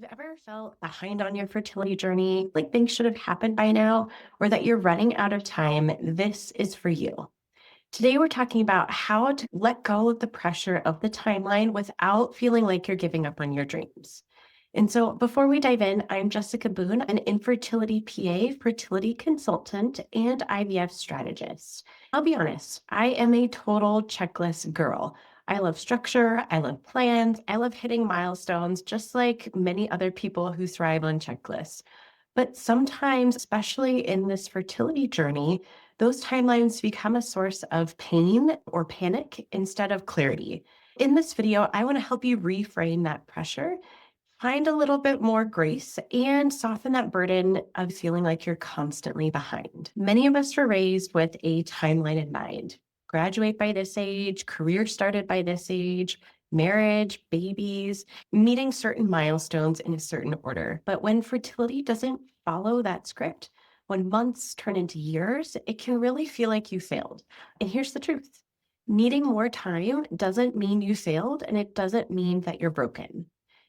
you've ever felt behind on your fertility journey, like things should have happened by now, or that you're running out of time, this is for you. Today, we're talking about how to let go of the pressure of the timeline without feeling like you're giving up on your dreams. And so, before we dive in, I'm Jessica Boone, an infertility PA, fertility consultant, and IVF strategist. I'll be honest, I am a total checklist girl. I love structure, I love plans, I love hitting milestones, just like many other people who thrive on checklists. But sometimes, especially in this fertility journey, those timelines become a source of pain or panic instead of clarity. In this video, I want to help you reframe that pressure, find a little bit more grace, and soften that burden of feeling like you're constantly behind. Many of us were raised with a timeline in mind. Graduate by this age, career started by this age, marriage, babies, meeting certain milestones in a certain order. But when fertility doesn't follow that script, when months turn into years, it can really feel like you failed. And here's the truth. Needing more time doesn't mean you failed, and it doesn't mean that you're broken.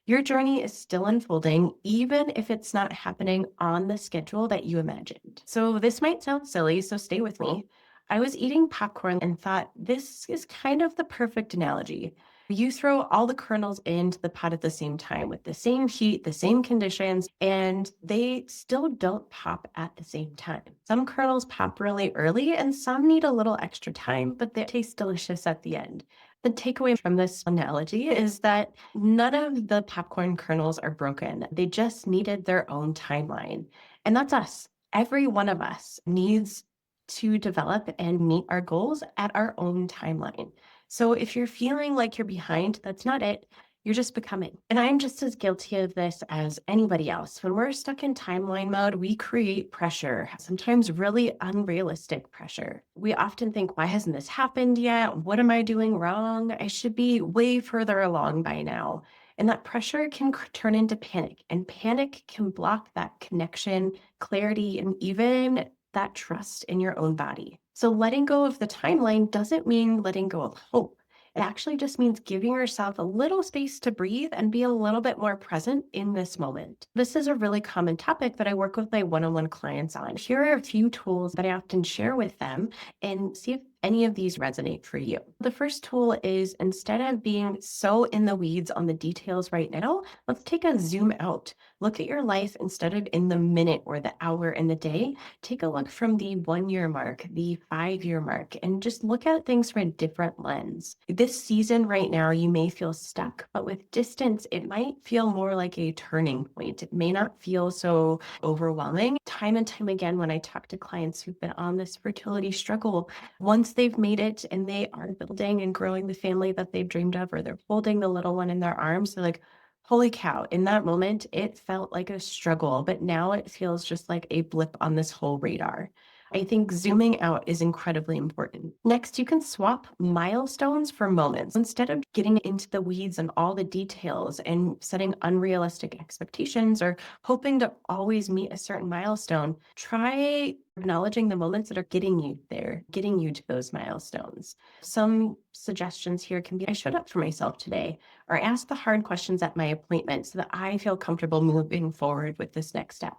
Your journey is still unfolding, even if it's not happening on the schedule that you imagined. So, this might sound silly, so stay with me. I was eating popcorn and thought this is kind of the perfect analogy. You throw all the kernels into the pot at the same time with the same heat, the same conditions, and they still don't pop at the same time. Some kernels pop really early and some need a little extra time, but they taste delicious at the end. The takeaway from this analogy is that none of the popcorn kernels are broken. They just needed their own timeline. And that's us. Every one of us needs to develop and meet our goals at our own timeline. So if you're feeling like you're behind, that's not it. You're just becoming. And I'm just as guilty of this as anybody else. When we're stuck in timeline mode, we create pressure, sometimes really unrealistic pressure. We often think, why hasn't this happened yet? What am I doing wrong? I should be way further along by now. And that pressure can turn into panic, and panic can block that connection, clarity, and even that trust in your own body. So letting go of the timeline doesn't mean letting go of hope. It actually just means giving yourself a little space to breathe and be a little bit more present in this moment. This is a really common topic that I work with my one-on-one clients on. Here are a few tools that I often share with them and see if any of these resonate for you. The first tool is, instead of being so in the weeds on the details right now, let's take a zoom out. Look at your life instead of in the minute or the hour and the day. Take a look from the 1 year mark, the 5 year mark, and just look at things from a different lens. This season right now, you may feel stuck, but with distance, it might feel more like a turning point. It may not feel so overwhelming. Time and time again, when I talk to clients who've been on this fertility struggle, once they've made it and they are building and growing the family that they've dreamed of, or they're holding the little one in their arms, they're like, holy cow, in that moment, it felt like a struggle, but now it feels just like a blip on this whole radar. I think zooming out is incredibly important. Next, you can swap milestones for moments. Instead of getting into the weeds and all the details and setting unrealistic expectations or hoping to always meet a certain milestone, try acknowledging the moments that are getting you there, getting you to those milestones. Some suggestions here can be, I showed up for myself today, or ask the hard questions at my appointment so that I feel comfortable moving forward with this next step.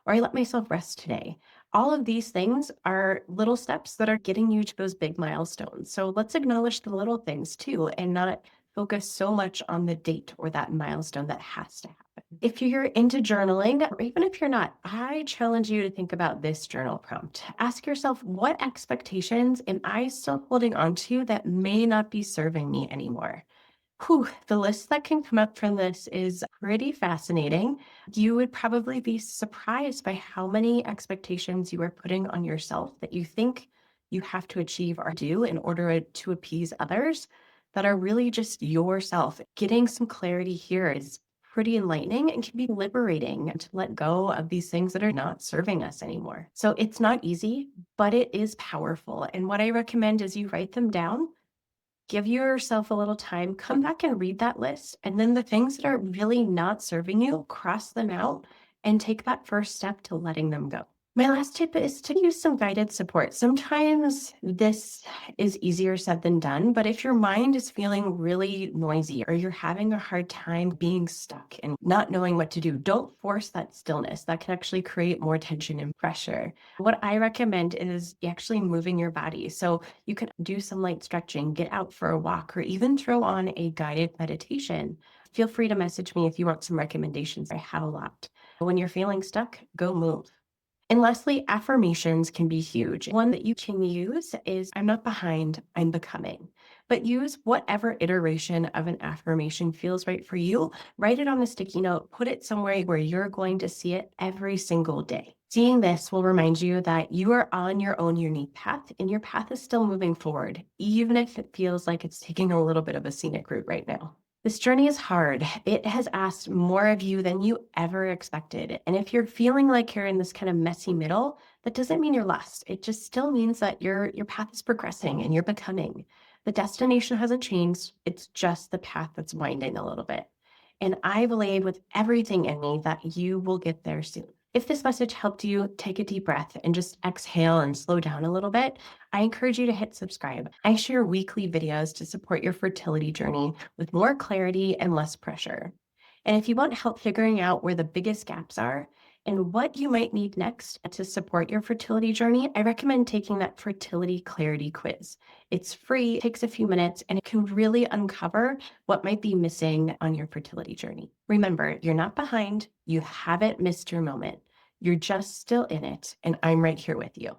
Or I let myself rest today. All of these things are little steps that are getting you to those big milestones. So let's acknowledge the little things too and not focus so much on the date or that milestone that has to happen. If you're into journaling, or even if you're not, I challenge you to think about this journal prompt. Ask yourself, what expectations am I still holding on to that may not be serving me anymore? Whew, the list that can come up from this is pretty fascinating. You would probably be surprised by how many expectations you are putting on yourself that you think you have to achieve or do in order to appease others that are really just yourself. Getting some clarity here is pretty enlightening and can be liberating to let go of these things that are not serving us anymore. So it's not easy, but it is powerful. And what I recommend is you write them down. Give yourself a little time, come back and read that list. And then the things that are really not serving you, cross them out and take that first step to letting them go. My last tip is to use some guided support. Sometimes this is easier said than done, but if your mind is feeling really noisy or you're having a hard time being stuck and not knowing what to do, don't force that stillness. That can actually create more tension and pressure. What I recommend is actually moving your body. So you could do some light stretching, get out for a walk, or even throw on a guided meditation. Feel free to message me if you want some recommendations. I have a lot. When you're feeling stuck, go move. And lastly, affirmations can be huge. One that you can use is I'm not behind, I'm becoming. But use whatever iteration of an affirmation feels right for you. Write it on a sticky note, put it somewhere where you're going to see it every single day. Seeing this will remind you that you are on your own unique path and your path is still moving forward, even if it feels like it's taking a little bit of a scenic route right now. This journey is hard. It has asked more of you than you ever expected. And if you're feeling like you're in this kind of messy middle, that doesn't mean you're lost. It just still means that your path is progressing and you're becoming. The destination hasn't changed. It's just the path that's winding a little bit. And I believe with everything in me that you will get there soon. If this message helped you, take a deep breath and just exhale and slow down a little bit. I encourage you to hit subscribe. I share weekly videos to support your fertility journey with more clarity and less pressure. And if you want help figuring out where the biggest gaps are and what you might need next to support your fertility journey, I recommend taking that fertility clarity quiz. It's free, takes a few minutes, and it can really uncover what might be missing on your fertility journey. Remember, you're not behind, you haven't missed your moment. You're just still in it, and I'm right here with you.